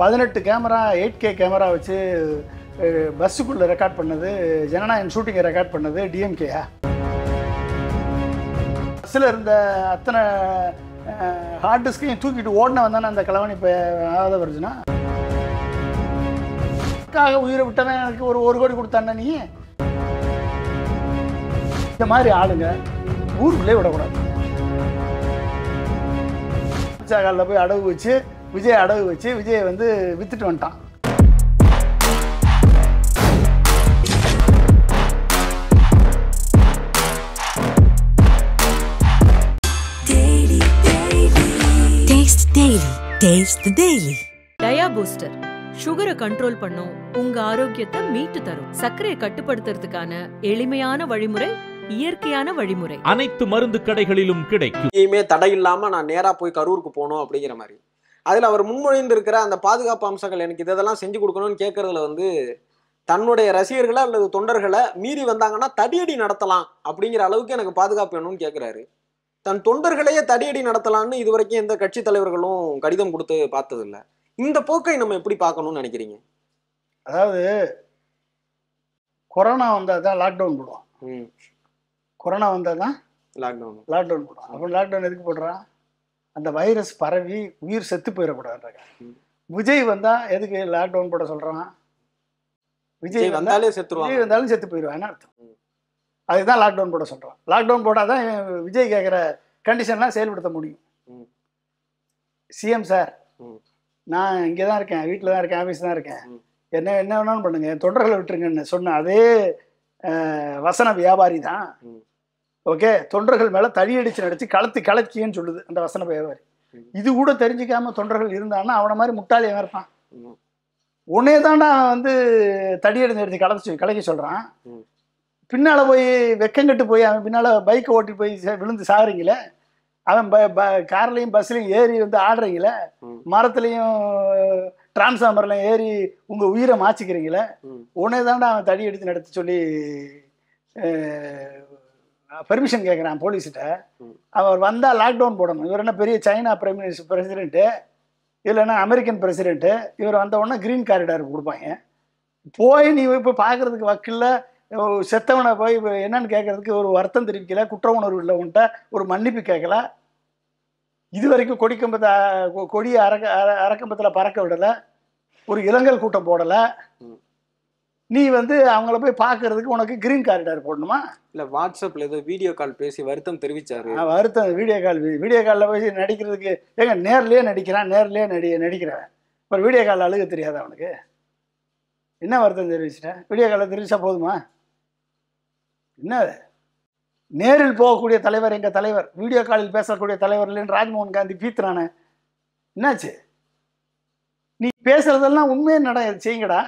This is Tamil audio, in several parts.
18 கேமரா 8K கேமரா வச்சு பஸ்ஸுக்குள்ளே ரெக்கார்ட் பண்ணது, ஜனநாயகன் ஷூட்டிங்கை ரெக்கார்ட் பண்ணது டிஎம்கேயா? பஸ்ஸில் இருந்த அத்தனை ஹார்ட் டிஸ்கையும் தூக்கிட்டு ஓடின வந்தானே அந்த கிழவன் இப்போ ஆகாத வருதுன்னா, உயிரை விட்டவன் எனக்கு ஒரு 1 கோடி கொடுத்தானே நீ? இந்த மாதிரி ஆளுங்க ஊருக்குள்ளே விடக்கூடாது. காலில் போய் அடகு வச்சு விஜய் அடகு வச்சு விஜயை வந்து வித்துட்டு வந்துட்டான். டயா பூஸ்டர் சுகரை கண்ட்ரோல் பண்ணும், உங்க ஆரோக்கியத்தை மீட்டு தரும். சர்க்கரையை கட்டுப்படுத்துறதுக்கான எளிமையான வழிமுறை, இயற்கையான வழிமுறை. அனைத்து மருந்து கடைகளிலும் கிடைக்கும். இனிமே தடை இல்லாம நான் நேரா போய் கரூருக்கு போகணும் அப்படிங்கிற மாதிரி அதுல அவர் முன்மொழிந்து இருக்கிற அந்த பாதுகாப்பு அம்சங்கள், எனக்கு இதெல்லாம் செஞ்சு கொடுக்கணும்னு கேட்கறதுல வந்து தன்னுடைய ரசிகர்களை அல்லது தொண்டர்களை மீறி வந்தாங்கன்னா தடியடி நடத்தலாம் அப்படிங்கிற அளவுக்கு எனக்கு பாதுகாப்பு வேணும்னு கேட்கிறாரு. தன் தொண்டர்களையே தடியடி நடத்தலாம்னு இதுவரைக்கும் எந்த கட்சி தலைவர்களும் கடிதம் கொடுத்து பார்த்ததில்லை. இந்த போக்கை நம்ம எப்படி பார்க்கணும்னு நினைக்கிறீங்க? அதாவது கொரோனா வந்தால் தான் லாக்டவுன் போடுவோம். கொரோனா வந்தால் தான் லாக்டவுன் போடுவோம். அப்புறம் லாக்டவுன் எதுக்கு போடுறான்? அந்த வைரஸ் பரவி உயிர் செத்து போயிடக்கூடாது. விஜய் வந்தால் எதுக்கு லாக்டவுன் போட சொல்கிறான்? விஜய் வந்தாலும் செத்து போயிடுவான். என்ன அர்த்தம்? அதுதான் லாக்டவுன் போட சொல்கிறான். லாக்டவுன் போட்டால் தான் விஜய் கேட்குற கண்டிஷன்லாம் செயல்படுத்த முடியும். சிஎம் சார், நான் இங்கே தான் இருக்கேன், வீட்டில் தான் இருக்கேன், ஆஃபீஸ் தான் இருக்கேன், என்ன வேணாலும் பண்ணுங்க, என் தொண்டர்களை விட்டுருங்கன்னு சொன்ன அதே வசன வியாபாரி தான் ஓகே தொண்டர்கள் மேலே தடியடிச்சு நடிச்சு கலக்கின்னு சொல்லுது அந்த வசன வியாபாரி. இது கூட தெரிஞ்சிக்காம தொண்டர்கள் இருந்தான்னா அவனை மாதிரி முட்டாளி இருப்பான். உன்னே தாண்டா வந்து தடியடிச்சு நடிச்சு கலக்கி சொல்கிறான். பின்னால் போய் வெக்கங்கட்டு போய் அவன் பின்னால் பைக்கை ஓட்டி போய் விழுந்து சாகுறீங்களே, அவன் கார்லையும் பஸ்லையும் ஏறி வந்து ஆடுறீங்களே, மரத்துலையும் டிரான்ஸ்ஃபார்மர்லையும் ஏறி உங்கள் உயிரை மாச்சிக்கிறீங்களே, உடனே தாண்டா அவன் தடி எடுத்து நடத்தி சொல்லி பெர்மிஷன் கேட்குறான் போலீஸ்கிட்ட. அவர் வந்தால் லாக்டவுன் போடணும். இவர் என்ன பெரிய சைனா பிரைம் மினிஸ்டர் பிரசிடென்ட்டு, இல்லைன்னா அமெரிக்கன் பிரசிடென்ட்டு, இவர் வந்த உடனே க்ரீன் காரிடார் கொடுப்பாங்க. போய் நீ இப்போ பார்க்குறதுக்கு வக்கில்ல, செத்தவனை போய் என்னன்னு கேட்கறதுக்கு ஒரு வருத்தம் தெரிவிக்கல, குற்ற உணர்வு இல்லை, உன்ட்ட ஒரு மன்னிப்பு கேட்கல, இது வரைக்கும் கொடியை அரக்கம்பத்தில் பறக்க விடலை, ஒரு இளைஞர் கூட்டம் போடலை, நீ வந்து அவங்கள போய் பார்க்கறதுக்கு உனக்கு கிரீன் காரிடார் போடணுமா? இல்லை வாட்ஸ்அப்பில் ஏதோ வீடியோ கால் பேசி வருத்தம் தெரிவிச்சாரு. வருத்தம் வீடியோ காலில் போய் நடிக்கிறதுக்கு ஏங்க நேர்லேயே நடிக்கிறேன். ஒரு வீடியோ காலில் அழுக தெரியாது அவனுக்கு? என்ன வருத்தம் தெரிவிச்சிட்டேன்? வீடியோ காலில் தெரிவிச்சா போதுமா? என்ன நேரில் போகக்கூடிய தலைவர் எங்கள் தலைவர், வீடியோ காலில் பேசக்கூடிய தலைவர் இல்லைன்னு ராஜ்மோகன் காந்தி பீத்துறானே, என்னாச்சு? நீ பேசுறதெல்லாம் உண்மையை செய்யுங்கடா.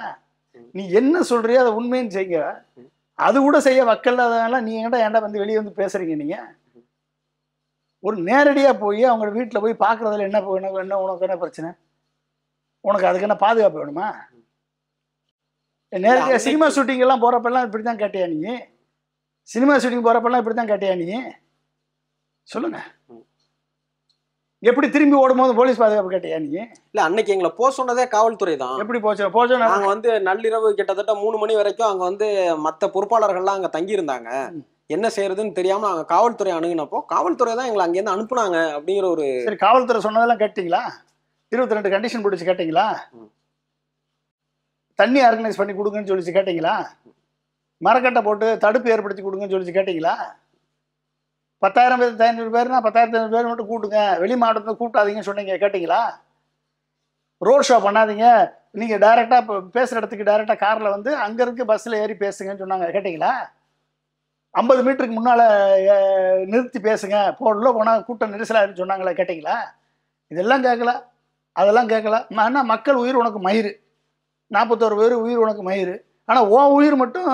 நீ என்ன சொல்றியோ அதை உண்மைன்னு செய்யுங்க. அது கூட செய்ய வக்கல்லாதனால நீ ஏன்டா வந்து வெளியே வந்து பேசுறீங்க? நீங்க ஒரு நேரடியாக போய் அவங்க வீட்டில் போய் பார்க்குறதுல என்ன உனக்கு என்ன பிரச்சனை? உனக்கு அதுக்கு என்ன பாதுகாப்பு வேணுமா? நேரடியாக சினிமா ஷூட்டிங் எல்லாம் போகிறப்பெல்லாம் இப்படி தான் கேட்டியா நீ? சினிமா ஷூட்டிங் போகிறப்பெல்லாம் இப்படி தான் கேட்டியா நீ? சொல்லுங்க. எப்படி திரும்பி ஓடும்போது போலீஸ் பாதுகாப்பு கேட்டியா நீ? இல்ல அன்னைக்கு எங்களை போக சொன்னதே காவல்துறை தான். எப்படி போச்சு? நாங்க வந்து நள்ளிரவு கிட்டத்தட்ட 3 மணி வரைக்கும் அங்க வந்து மற்ற பொறுப்பாளர்கள்லாம் அங்க தங்கி இருந்தாங்க. என்ன செய்யறதுன்னு தெரியாம நாங்க காவல்துறை அணுகினப்போ காவல்துறை தான் எங்களை அங்கேருந்து அனுப்புனாங்க அப்படிங்கிற ஒரு. சரி, காவல்துறை சொன்னதெல்லாம் கேட்டீங்களா? 22 கண்டிஷன் பிடிச்சி கேட்டீங்களா? தண்ணி ஆர்கனைஸ் பண்ணி கொடுங்கன்னு சொல்லிச்சு கேட்டீங்களா? மரக்கட்டை போட்டு தடுப்பு ஏற்படுத்தி கொடுங்கன்னு சொல்லிச்சு கேட்டீங்களா? 10,000 பேர் 500 பேர்னா 10,500 பேர் மட்டும் கூட்டுங்க, வெளி மாவட்டத்தில் கூட்டாதீங்கன்னு சொன்னீங்க, கேட்டீங்களா? ரோட் ஷோ பண்ணாதீங்க, நீங்கள் டைரெக்டாக பேசுகிற இடத்துக்கு டைரெக்டாக காரில் வந்து அங்கே இருக்கு பஸ்ஸில் ஏறி பேசுங்கன்னு சொன்னாங்க, கேட்டீங்களா? 50 மீட்டருக்கு முன்னால் நிறுத்தி பேசுங்க, உள்ள போனால் கூட்டம் நெரிசலாக சொன்னாங்களா, கேட்டீங்களா? இதெல்லாம் கேட்கல, அதெல்லாம் கேட்கல. ஆனால் மக்கள் உயிர் உனக்கு மயிறு, 41 பேர் உயிர் உனக்கு மயிறு. ஆனால் உன் உயிர் மட்டும்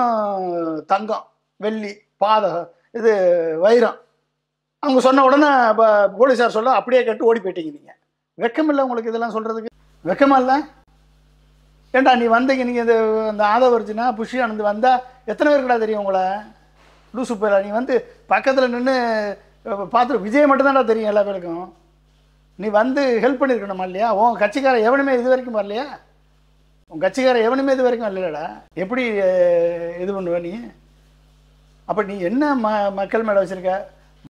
தங்கம், வெள்ளி, பாதகம், இது வைரம். அவங்க சொன்ன உடனே போலீஸார் சொல்ல அப்படியே கேட்டு ஓடி போயிட்டீங்க. நீங்கள் வெக்கமில்லை உங்களுக்கு? இதெல்லாம் சொல்கிறதுக்கு வெக்கமா இல்லை? ஏண்டா நீ வந்தீங்க, நீங்கள் இது அந்த ஆதவர்ஜினா புஷி ஆனந்து வந்தால் எத்தனை பேருக்குடா தெரியும் உங்களை? லூசு போயிடா. நீ வந்து பக்கத்தில் நின்று பார்த்துட்டு விஜய் மட்டும்தான்டா தெரியும் எல்லா பேருக்கும். நீ வந்து ஹெல்ப் பண்ணியிருக்கணுமா இல்லையா? உன் கட்சிக்காரன் எவனுமே இது வரைக்கும் வரலையா? உன் கட்சிக்காரன் எவனுமே இது வரைக்கும் வரலடா. எப்படி இது பண்ணுவ நீ? அப்போ நீ என்ன மக்கள் மேலே வச்சுருக்க?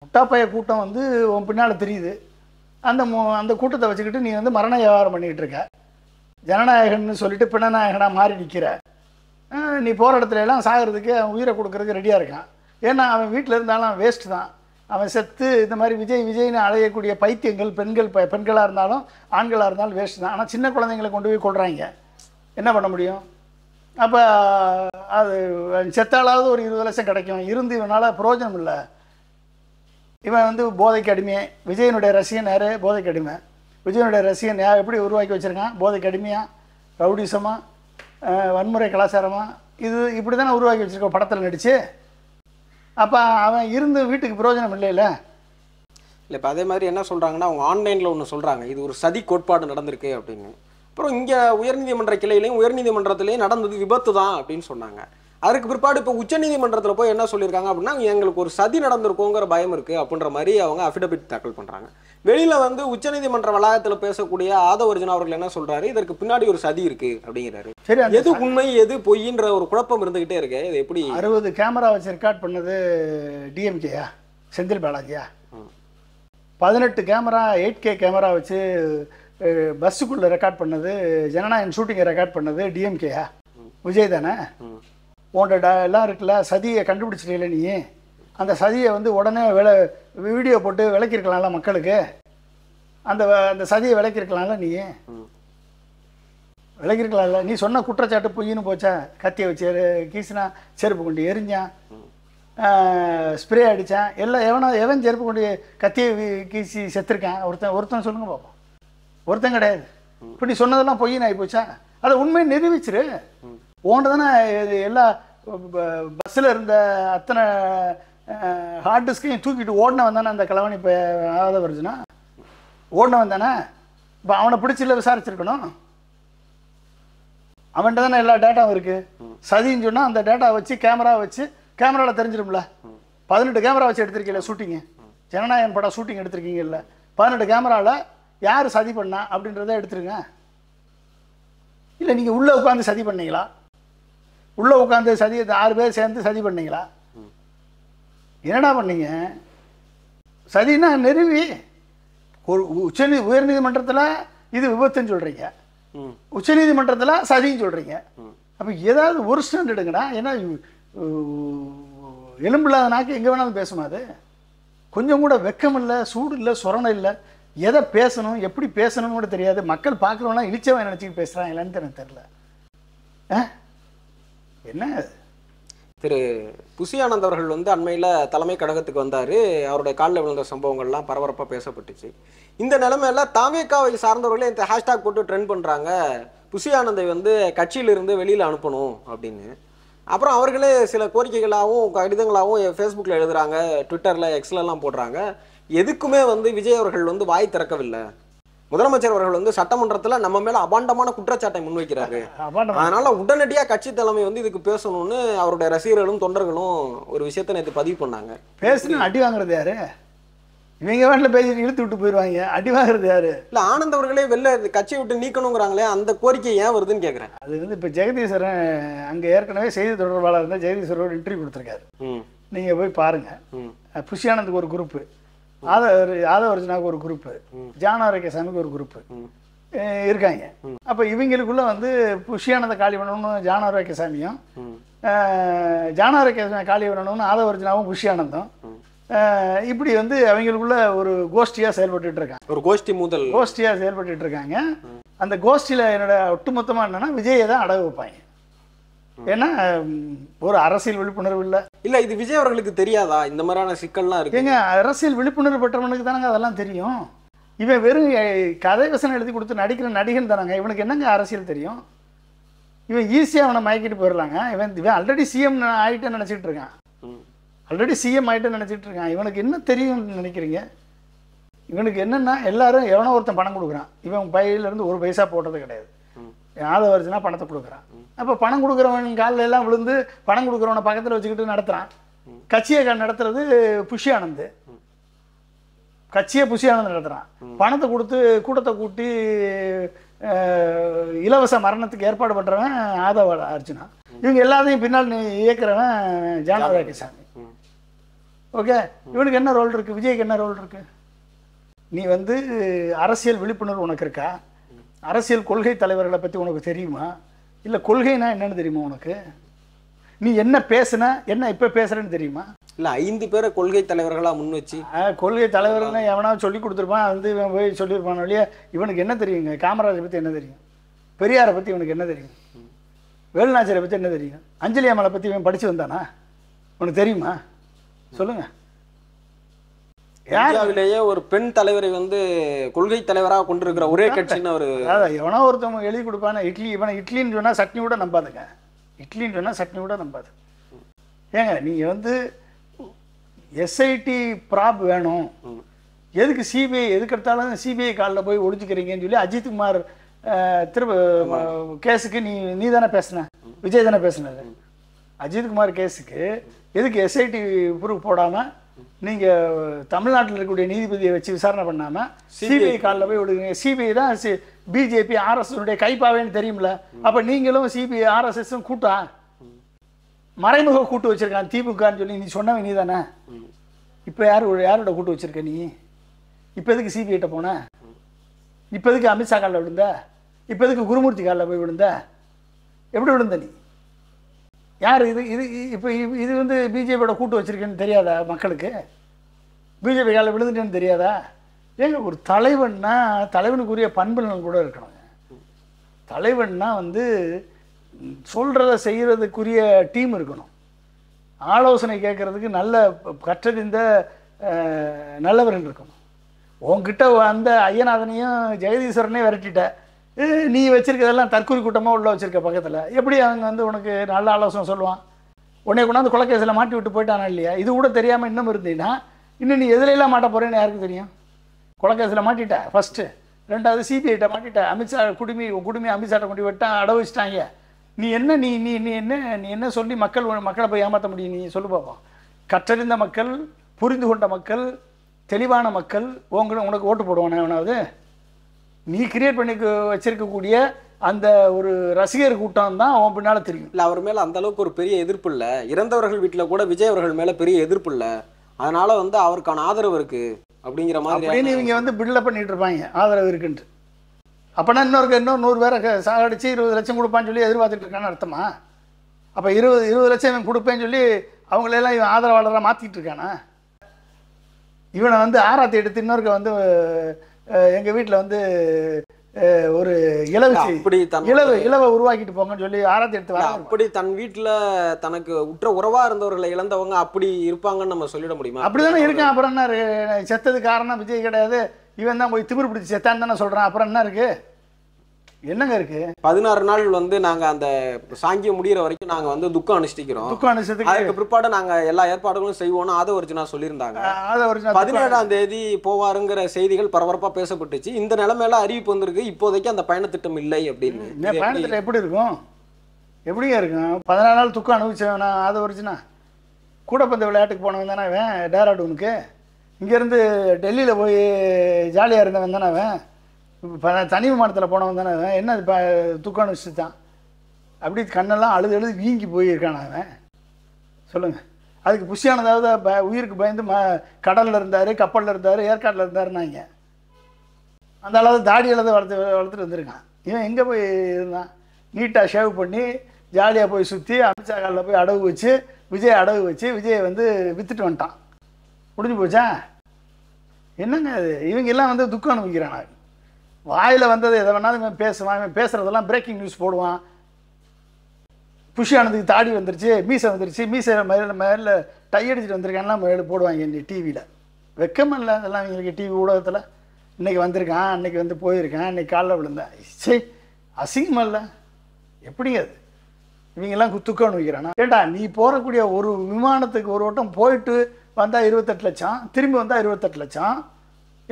முட்டாப்பைய கூட்டம் வந்து உன் பின்னால் தெரியுது. அந்த கூட்டத்தை வச்சுக்கிட்டு நீ வந்து மரண வியாபாரம் பண்ணிக்கிட்டு இருக்க. ஜனநாயகன்னு சொல்லிட்டு பிணநாயகனாக மாறி நிற்கிற. நீ போகிற இடத்துல எல்லாம் சாகிறதுக்கு அவன் உயிரை கொடுக்கறதுக்கு ரெடியாக இருக்கான். ஏன்னா அவன் வீட்டில் இருந்தாலும் வேஸ்ட்டு தான். அவன் செத்து இந்த மாதிரி விஜய்னு அழையக்கூடிய பைத்தியங்கள் பெண்களாக இருந்தாலும் ஆண்களாக இருந்தாலும் வேஸ்ட்டு தான். ஆனால் சின்ன குழந்தைங்களை கொண்டு போய் கொள்கிறாங்க. என்ன பண்ண முடியும்? அப்போ அது செத்தாலாவது ஒரு 20 லட்சம் கிடைக்கும். இருந்து இவனால் பிரயோஜனம் இல்லை. இவன் வந்து போதைக்கு அடிமையே. விஜயனுடைய ரசிகன் யார்? போதைக்கு அடிமை. விஜயனுடைய ரசிகன் எப்படி உருவாக்கி வச்சுருக்கான்? போதைக்கு அடிமையாக, ரவுடிசமாக, வன்முறை கலாச்சாரமாக, இப்படி தானே உருவாக்கி வச்சுருக்கோம் படத்தில் நடித்து. அப்போ அவன் இருந்து வீட்டுக்கு பிரயோஜனம் இல்லைல்ல. இல்லை, இப்போ அதே மாதிரி என்ன சொல்கிறாங்கன்னா, அவங்க ஆன்லைனில் ஒன்று சொல்கிறாங்க, இது ஒரு சதி கோட்பாடு நடந்திருக்கு அப்படின்னு. அப்புறம் இங்கே உயர்நீதிமன்ற கிளையிலையும் உயர்நீதிமன்றத்திலையும் நடந்தது விபத்து தான் அப்படின்னு சொன்னாங்க. அதுக்கு பிற்பாடு இப்போ உச்சநீதிமன்றத்தில் போய் என்ன சொல்லியிருக்காங்க அப்படின்னா, எங்களுக்கு ஒரு சதி நடந்திருக்கோங்கிற பயம் இருக்குது அப்படின்ற மாதிரி அவங்க அஃபிடவிட் தாக்கல் பண்ணுறாங்க. வெளியில் வந்து உச்சநீதிமன்ற வளாகத்தில் பேசக்கூடிய ஆதவர்ஜுனா அவர்கள் என்ன சொல்கிறாரு, இதற்கு பின்னாடி ஒரு சதி இருக்குது அப்படிங்கிறாரு. சரி, எது உண்மை எது பொய்ன்ற ஒரு குழப்பம் இருந்துகிட்டே இருக்கு. இது எப்படி 60 கேமரா வச்சு ரெக்கார்ட் பண்ணது டிஎம்கேயா, செந்தில் பாலாஜியா? 18 கேமரா 8K கேமரா வச்சு பஸ்ஸுக்குள்ளே ரெக்கார்ட் பண்ணது, ஜனநாயகன் ஷூட்டிங்கை ரெக்கார்ட் பண்ணது டிஎம்கேயா? விஜய் தானே? உன்ட எல்லாம் இருக்குல்ல, சதியை கண்டுபிடிச்சிட்டே நீ. அந்த சதியை வந்து உடனே வீடியோ போட்டு விளக்கியிருக்கலாம்ல மக்களுக்கு. அந்த சதியை விளக்கியிருக்கலாம்ல நீ. விளக்கியிருக்கலாம்ல. நீ சொன்ன குற்றச்சாட்டு பொய்ன்னு போச்சா? கத்தியை வச்சு கீசினா, செருப்பு கொண்டு எரிஞ்சான், ஸ்ப்ரே அடித்தான், எல்லாம் எவன் செருப்பு கொண்டு கத்தியை கீசி செத்துருக்கான்? ஒருத்தன் சொல்லுங்க பார்ப்போம். ஒருத்தன் கிடையாது. இப்போ நீ சொன்னதெல்லாம் பொய்ன்னு ஆகி போச்சா? அதை உண்மையை நிரூபிச்சிரு. ஓன்ட்டு தானே எல்லா பஸ்ஸில் இருந்த அத்தனை ஹார்ட் டிஸ்கையும் தூக்கிட்டு ஓடினவன் தானே அந்த கலவாணி இப்போ ஆதவர்ஜுனா? ஓடினவன் தானே? இப்போ அவனை பிடிச்சில விசாரிச்சிருக்கணும். அவன்கிட்ட தானே எல்லா டேட்டாவும் இருக்குது. சதின்னு சொன்னால் அந்த டேட்டா வச்சு கேமராவில் தெரிஞ்சிடும்ல. 18 கேமரா வச்சு எடுத்திருக்கீங்களா ஷூட்டிங்கு? ஜனநாயகன் படம் ஷூட்டிங் எடுத்திருக்கீங்கல்ல, 18 கேமராவில் யார் சதி பண்ணா அப்படின்றத எடுத்துருங்க. இல்லை நீங்கள் உள்ளே உட்காந்து சதி பண்ணீங்களா? உள்ளே உட்காந்து சதி 6 பேர் சேர்ந்து சதி பண்ணீங்களா? என்னடா பண்ணீங்க? சதினா நிறுவி ஒரு உயர்நீதிமன்றத்தில் இது விபத்துன்னு சொல்கிறீங்க, உச்சநீதிமன்றத்தில் சதின்னு சொல்கிறீங்க. அப்போ ஏதாவது ஒரு ஸ்டாண்ட் எடுங்கடா. ஏன்னா எலும்பில்லாத நாக்கு எங்கே வேணாலும் பேசுமா? அது கொஞ்சம் கூட வெக்கம் இல்லை, சூடு இல்லை, சொரணை இல்லை. எதை பேசணும், எப்படி பேசணும்னு கூட தெரியாது. மக்கள் பார்க்குறவங்களாம் இழிச்சவன் நினச்சிக்கிட்டு பேசுகிறான் இல்லைன்னு எனக்கு தெரில. என்ன திரு புசி ஆனந்த் அவர்கள் வந்து அண்மையில் தலைமை கழகத்துக்கு வந்தார். அவருடைய காலில் விழுந்த சம்பவங்கள்லாம் பரபரப்பாக பேசப்பட்டுச்சு. இந்த நிலைமையில தாவேகாவை சார்ந்தவர்களே இந்த ஹேஷ்டாக் போட்டு ட்ரெண்ட் பண்ணுறாங்க, புசி ஆனந்தை வந்து கட்சியிலிருந்து வெளியில் அனுப்பணும் அப்படின்னு. அப்புறம் அவர்களே சில கோரிக்கைகளாகவும் கடிதங்களாகவும் ஃபேஸ்புக்கில் எழுதுகிறாங்க, ட்விட்டரில் எக்ஸ்லெல்லாம் போடுறாங்க. எதுக்குமே வந்து விஜய் அவர்கள் வந்து வாய் திறக்கவில்லை. முதலமைச்சர் அவர்கள் வந்து சட்டமன்றத்தில் நம்ம மேல அபாண்டமான குற்றச்சாட்டை முன்வைக்கிறாரு. அதனால உடனடியாக கட்சி தலைமை வந்து இதுக்கு பேசணும்னு அவருடைய ரசிகர்களும் தொண்டர்களும் ஒரு விஷயத்தை நேற்று பதிவு பண்ணாங்க. பேசணும். அடி வாங்குறது யாரு? இவங்க வீட்டில் பேசிட்டு இழுத்து விட்டு போயிடுவாங்க. அடி வாங்குறது யாரு? இல்லை, ஆனந்த் அவர்களே வெளில கட்சியை விட்டு நீக்கணுங்கிறாங்களே, அந்த கோரிக்கை ஏன் வருதுன்னு கேட்குறேன். அது வந்து இப்போ ஜெகதீஸ்வரன் அங்கே ஏற்கனவே செய்தி தொடர்பாளர் இருந்தால் ஜெகதீஸ்வரோட இன்டர்வியூ கொடுத்துருக்காரு. நீங்கள் போய் பாருங்கள். புஷி ஆனந்துக்கு ஒரு குரூப்பு, ஆதவர்ஜுனாவுக்கு ஒரு குரூப்பு, ஜான் ஆரோக்கியசாமிக்கு ஒரு குரூப்பு இருக்காங்க. அப்போ இவங்களுக்குள்ள வந்து புஷி ஆனந்த காலி பண்ணணும்னு ஜான் ஆரோக்கியசாமியும், ஜான் ஆரோக்கியசாமி காலி பண்ணணும்னு ஆதவர்ஜுனாவும் புஷி ஆனந்தும் இப்படி வந்து அவங்களுக்குள்ள ஒரு கோஷ்டியாக செயல்பட்டு இருக்காங்க. ஒரு கோஷ்டியாக செயல்பட்டு இருக்காங்க. அந்த கோஷ்டியில் என்னோட ஒட்டுமொத்தமாக என்னன்னா விஜயை தான் அடகு வைப்பாங்க. ஏன்னா ஒரு அரசியல் விழிப்புணர்வு இல்லை. இது விஜய் அவர்களுக்கு தெரியாதா இந்த மாதிரியான சிக்கல்லாம் இருக்கு? ஏங்க, அரசியல் விழிப்புணர்வு பெற்றவனுக்கு தானங்க அதெல்லாம் தெரியும். இவன் வெறும் கதை வசனம் எழுதி கொடுத்து நடிக்கிற நடிகன் தானாங்க. இவனுக்கு என்னங்க அரசியல் தெரியும்? இவன் ஈஸியாக அவனை மயக்கிட்டு போயிடலாங்க. இவன் ஆல்ரெடி சிஎம் ஆகிட்டேன்னு நினச்சிட்டு இருக்கான். இவனுக்கு என்ன தெரியும்னு நினைக்கிறீங்க? இவனுக்கு என்னென்னா எல்லாரும் எவனோ ஒருத்தன் பணம் கொடுக்குறான். இவன் பையிலேருந்து ஒரு பைசா போட்டது கிடையாது. ஆதவர்ஜுனா பணத்தை கொடுக்குறான். அப்போ பணம் கொடுக்குறவன் காலில் எல்லாம் விழுந்து பணம் கொடுக்குறவனை பக்கத்தில் வச்சுக்கிட்டு நடத்துகிறான். கட்சியை நடத்துறது புஷி ஆனந்த். கட்சியை புஷியானது நடத்துகிறான். பணத்தை கொடுத்து கூட்டத்தை கூட்டி இலவச மரணத்துக்கு ஏற்பாடு பண்ணுறவன் ஆதவ அர்ஜுனா. இவங்க எல்லாத்தையும் பின்னால் இயக்குறவன் ஜானகிசாமி. ஓகே, இவனுக்கு என்ன ரோல் இருக்குது? விஜய்க்கு என்ன ரோல் இருக்குது? நீ வந்து அரசியல் விழிப்புணர்வு உனக்கு இருக்கா? அரசியல் கொள்கை தலைவர்களை பற்றி உனக்கு தெரியுமா? இல்லை கொள்கைனா என்னன்னு தெரியுமா உனக்கு? நீ என்ன பேசுன, என்ன இப்போ பேசுகிறேன்னு தெரியுமா? இல்லை 5 பேரை கொள்கை தலைவர்களாக முன் வச்சு கொள்கை தலைவர்கள்னு எவனாவது சொல்லி கொடுத்துருப்பான். வந்து இவன் போய் சொல்லியிருப்பான் வழியே. இவனுக்கு என்ன தெரியுங்க? காமராஜரை பற்றி என்ன தெரியும்? பெரியாரை பற்றி இவனுக்கு என்ன தெரியும்? வேலுநாச்சியாரை பற்றி என்ன தெரியும்? அஞ்சலி அம்மாவை பற்றி இவன் படித்து வந்தானா? உனக்கு தெரியுமா? சொல்லுங்க. இந்தியாவிலேயே ஒரு பெண் தலைவரை வந்து கொள்கை தலைவராக கொண்டிருக்கிற ஒரே கட்சின்னு ஒரு அதான் எவனோ ஒருத்தவங்க எழுதி கொடுப்பான. இவனை இட்லின்னு சொன்னால் சட்னி கூட நம்பாதுங்க. இட்லின்னு சொன்னால் சட்னி கூட நம்பாது. ஏங்க நீங்கள் வந்து எஸ்ஐடி ப்ராப் வேணும், எதுக்கு சிபிஐ எதுக்கு எடுத்தாலும் சிபிஐ காலில் போய் ஒழிச்சுக்கிறீங்கன்னு சொல்லி அஜித்குமார் திரும்ப கேஸுக்கு நீ தானே பேசுன, விஜய் தானே பேசுனது. அஜித்குமார் கேஸுக்கு எதுக்கு எஸ்ஐடி ப்ரூஃப் போடாமல் நீங்கள் தமிழ்நாட்டில் இருக்கக்கூடிய நீதிபதியை வச்சு விசாரணை பண்ணாமல் சிபிஐ காலில் போய் விடுங்க? சிபிஐ தான் பிஜேபி ஆர்எஸ்னுடைய கைப்பாவேன்னு தெரியும்ல. அப்போ நீங்களும் சிபிஐ ஆர்எஸ்எஸும் கூட்டா மறைமுக கூட்டு வச்சிருக்கான் திமுகன்னு சொல்லி நீ சொன்னவன் நீ தானே. இப்போ யாரோட கூட்டு வச்சிருக்க நீ? இப்போ எதுக்கு சிபிஐட்ட போன? இப்போ எதுக்கு அமித்ஷா காலில் விழுந்த? இப்போ எதுக்கு குருமூர்த்தி காலில் போய் விழுந்த? எப்படி விழுந்த நீ? யார் இது? இப்போ இது வந்து பிஜேபியோட கூட்டு வச்சிருக்கேன்னு தெரியாதா மக்களுக்கு? பிஜேபி காலில் விழுந்துட்டேன்னு தெரியாதா? ஏங்க ஒரு தலைவன்னா தலைவனுக்குரிய பண்புகள் கூட இருக்கணும். தலைவன்னா வந்து சொல்கிறத செய்கிறதுக்குரிய டீம் இருக்கணும். ஆலோசனை கேட்குறதுக்கு நல்ல கற்றறிந்த நல்லவர்கள் இருக்கணும். உங்ககிட்ட அந்த ஐயநாதனையும் ஜெகதீஸ்வரனையும் விரட்டிட்ட, நீ வச்சுருக்கிறதெல்லாம் தற்கொலை கூட்டமாக உள்ள வச்சுருக்க பக்கத்தில். எப்படி அவங்க வந்து உனக்கு நல்ல ஆலோசனை சொல்லுவான்? உன்னை கொண்டாந்து கொலைக்கேசில் மாட்டி விட்டு போயிட்டானா இல்லையா? இது கூட தெரியாமல் இன்னும் இருந்தீங்கன்னா இன்னும் நீ எதுலையெல்லாம் மாட்ட போகிறேன்னு யாருக்கு தெரியும்? கொலைக்கேசில் மாட்டிட்ட ஃபஸ்ட்டு, 2வது சிபிஐட்ட மாட்டிட்ட, அமித்ஷா குடுமி அமித்ஷாட்ட கொண்டு விட்டான், அடவு வச்சுட்டாங்க. நீ என்ன நீ நீ நீ என்ன நீ என்ன சொல்லி மக்களை போய் ஏமாற்ற முடியும்? நீ சொல்லு பார்ப்போம். கற்றறிந்த மக்கள், புரிந்து கொண்ட மக்கள், தெளிவான மக்கள் உனக்கு ஓட்டு போடுவானே எவனாவது? நீ கிரியேட் பண்ணி வச்சிருக்கக்கூடிய அந்த ஒரு ரசிகர் கூட்டம் தான் அவன் பின்னால் தெரியும். இல்லை அவர் மேலே அந்த அளவுக்கு ஒரு பெரிய எதிர்ப்பு இல்லை. இறந்தவர்கள் வீட்டில் கூட விஜய் அவர்கள் மேலே பெரிய எதிர்ப்பு இல்லை. அதனால வந்து அவருக்கான ஆதரவு இருக்கு அப்படிங்கிற மாதிரி இவங்க வந்து பில்டப் பண்ணிட்டு இருப்பாங்க ஆதரவு இருக்குன்ட்டு. அப்போனா இன்னொரு 100 பேரை சாகடிச்சு 20 லட்சம் கொடுப்பான்னு சொல்லி எதிர்பார்த்துட்டு இருக்கான்னு அர்த்தமா? அப்போ 20 லட்சம் இவன் கொடுப்பேன்னு சொல்லி அவங்களெல்லாம் இவன் ஆதரவாளராக மாற்றிட்டு இருக்கானா? இவனை வந்து ஆராத்தி எடுத்து இன்னொருக்க வந்து எங்கள் வீட்டில் வந்து ஒரு இலவை உருவாக்கிட்டு போங்கன்னு சொல்லி ஆராத்தி எடுத்து வர. அப்படி தன் வீட்டில் தனக்கு உற்ற உறவா இருந்தவர்களை இழந்தவங்க அப்படி இருப்பாங்கன்னு நம்ம சொல்லிட முடியுமா? அப்படிதானே இருக்கான். அப்புறம் என்ன, செத்தது காரணம் விஜய் கிடையாது, இவன் தான் போய் திமிர் பிடிச்சி செத்தான்னு தானே சொல்கிறான். அப்புறம் என்ன இருக்கு? என்னங்க இருக்கு? 16 நாள் வந்து நாங்க அந்த சாங்கியம் முடிகிற வரைக்கும் நாங்க வந்து துக்கம் அனுஷ்டிக்கிறோம். துக்கம் அனுஷ்டிக்கிறோம். அதுக்கு பிற்பாடு நாங்க எல்லா ஏற்பாடுகளும் செய்வோம்னு ஆதவர்ஜுனா சொல்லியிருந்தாங்க. 17ஆம் தேதி போவாருங்கிற செய்திகள் பரபரப்பா பேசப்பட்டுச்சு. இந்த நிலைமையில அறிவிப்பு வந்திருக்கு, இப்போதைக்கு அந்த பயணத்திட்டம் இல்லை அப்படின்னு. பயணத்திட்டம் எப்படி இருக்கும்? எப்படிங்க இருக்கும்? 14 நாள் துக்கம் அனுபவிச்சவனா ஆதவர்ஜுனா? கூடப்பந்த விளையாட்டுக்கு போனவன் தானே அவன், டேராடூனுக்கு. இங்கேருந்து டெல்லியில் போய் ஜாலியாக இருந்தவன் தானே அவன். தனி விமானத்தில் போனவன் தானே அவன். என்ன துக்கம் அனுஷ்டித்தான்? அப்படி கண்ணெல்லாம் அழுது வீங்கி போயிருக்கான அவன். சொல்லுங்கள். அதுக்கு புஷியானதாவது உயிருக்கு பயந்து கடலில் இருந்தார், கப்பலில் இருந்தார், ஏற்காட்டில் இருந்தாருன்னாங்க. அந்த அளவு தாடி அளவு வளர்த்துட்டு வந்திருக்கான். இவன் எங்கே போய் இருந்தான்? நீட்டாக ஷேவ் பண்ணி ஜாலியாக போய் சுற்றி அமித்ஷா காலில் போய் அடவு வச்சு விஜய் அடவு வச்சு விஜயை வந்து விற்றுட்டு வந்துட்டான். முடிஞ்சு போச்சா? என்னங்க அது? இவங்க எல்லாம் வந்து துக்கம் அனுபவிக்கிறான். வாயில் வந்தது எதை வேணாலும் இவன் பேசுவான். இவன் பேசுகிறதெல்லாம் பிரேக்கிங் நியூஸ் போடுவான். புஷியானதுக்கு தாடி வந்துருச்சு, மீசை வந்துருச்சு, மீசை மேலே டை அடிச்சுட்டு வந்திருக்கான்லாம் போடுவாங்க இந்த டிவியில். வெக்கமா இல்லை அதெல்லாம் இவங்களுக்கு? டிவி ஊடகத்தில் இன்றைக்கி வந்திருக்கான், அன்றைக்கி வந்து போயிருக்கான், இன்றைக்கி காலைல விழுந்தேன். சரி, அசிங்கமாக இல்லை? எப்படிங்க அது? இவங்கெல்லாம் துக்கம் அனுபவிக்கிறானா? கேட்டா நீ போகக்கூடிய ஒரு விமானத்துக்கு ஒரு வட்டம் போயிட்டு வந்தால் 28 லட்சம், திரும்பி வந்தால் 28 லட்சம்,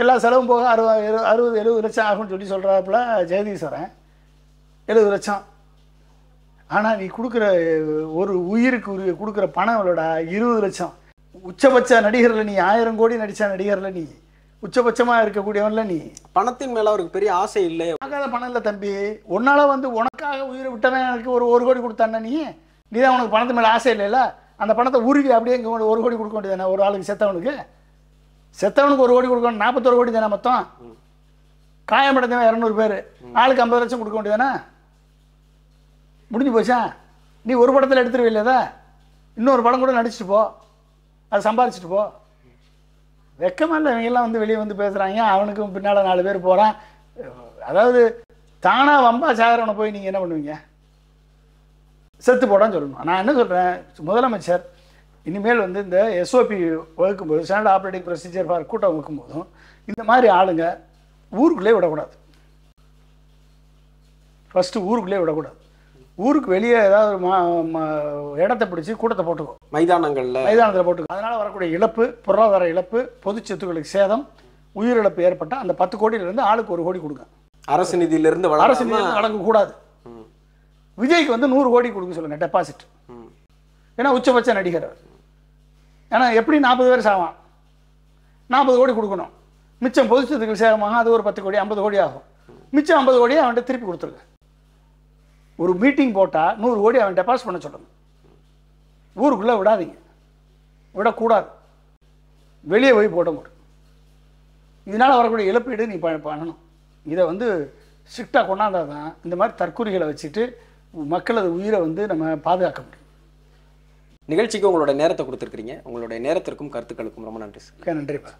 எல்லா செலவும் போக 60-70 லட்சம் ஆகும்னு சொல்லி சொல்கிறாப்புல ஜெகதீஸ்வரன். 70 லட்சம். ஆனால் நீ கொடுக்குற ஒரு உயிருக்கு கொடுக்குற பணம் எவ்வளோடா? 20 லட்சம். உச்சபட்ச நடிகரில் நீ 1000 கோடி நடித்த நடிகரில் நீ உச்சபட்சமாக இருக்கக்கூடியவன்ல நீ. பணத்தின் மேல அவருக்கு பெரிய ஆசை இல்லை. ஆகாத பணம் இல்லை தம்பி. உன்னால வந்து உனக்காக உயிரை விட்டவன் எனக்கு ஒரு கோடி கொடுத்தானே, நீ தான் உனக்கு பணத்து மேலே ஆசை இல்லைல்ல. அந்த பணத்தை உருவி அப்படியே இங்கே 1 கோடி கொடுக்க வேண்டியதானே ஒரு ஆளுக்கு. செத்தவனுக்கு 1 கோடி கொடுக்கணும். 41 கோடி தானே மொத்தம். காயமடைஞ்சவன் 200 பேர், ஆளுக்கு 50 லட்சம் கொடுக்க வேண்டியதானே. முடிஞ்சு போச்சா? நீ ஒரு படத்தில் எடுத்துருவில்லையதா, இன்னொரு படம் கூட நடிச்சுட்டு போ, அதை சம்பாதிச்சுட்டு போ. வெக்கமாக இல்லை இவங்கெல்லாம் வந்து வெளியே வந்து பேசுகிறாங்க. அவனுக்கும் பின்னால் 4 பேர் போகிறான். அதாவது தானாக வம்பா சாகரவனை போய் நீங்கள் என்ன பண்ணுவீங்க? செத்து போடான்னு சொல்லணும். நான் என்ன சொல்கிறேன், முதலமைச்சர் இனிமேல் வந்து இந்த எஸ்ஓபி வகுக்கும்போது, ஸ்டாண்டர்ட் ஆப்ரேட்டிங் ப்ரொசீஜர் ஃபார் கூட்டம் வைக்கும்போதும் இந்த மாதிரி ஆளுங்க ஊருக்குள்ளே விடக்கூடாது. ஃபஸ்ட்டு ஊருக்குள்ளே விடக்கூடாது. ஊருக்கு வெளியே ஏதாவது இடத்தை பிடிச்சி கூட்டத்தை போட்டுக்கோ, மைதானத்தில் போட்டுக்கோ. அதனால் வரக்கூடிய இழப்பு, பொருளாதார இழப்பு, பொது சொத்துக்களுக்கு சேதம், உயிரிழப்பு ஏற்பட்டால் அந்த 10 கோடியிலேருந்து ஆளுக்கு 1 கோடி கொடுங்க. அரசு நிதியிலிருந்து வழங்கக்கூடாது. விஜய்க்கு வந்து 100 கோடி கொடுக்க சொல்லுங்கள் டெபாசிட். ஏன்னா உச்சபட்ச நடிகர். ஏன்னா எப்படி 40 பேர் சாவான், 40 கோடி கொடுக்கணும். மிச்சம் பொது சொத்துக்கள் சேதமாக அது ஒரு 10 கோடி 50 கோடி ஆகும். மிச்சம் 50 கோடியை அவன்கிட்ட திருப்பி கொடுத்துருங்க. ஒரு மீட்டிங் போட்டால் 100 கோடி அவன் டெபாசிட் பண்ண சொல்லுங்க. ஊருக்குள்ளே விடாதீங்க, விடக்கூடாது. வெளியே போய் போட முடியும். இதனால் வரக்கூடிய இழப்பீடு நீ பண்ணணும். இதை வந்து ஸ்ட்ரிக்டாக கொண்டாந்தால் தான் இந்த மாதிரி தற்கொலைகளை வச்சுட்டு மக்களது உயிரை வந்து நம்ம பாதுகாக்க முடியும். நிகழ்ச்சிக்கு உங்களோட நேரத்தை கொடுத்துருக்கீங்க. உங்களுடைய நேரத்திற்கும் கருத்துக்களுக்கும் ரொம்ப நன்றி சார். நன்றிப்பா.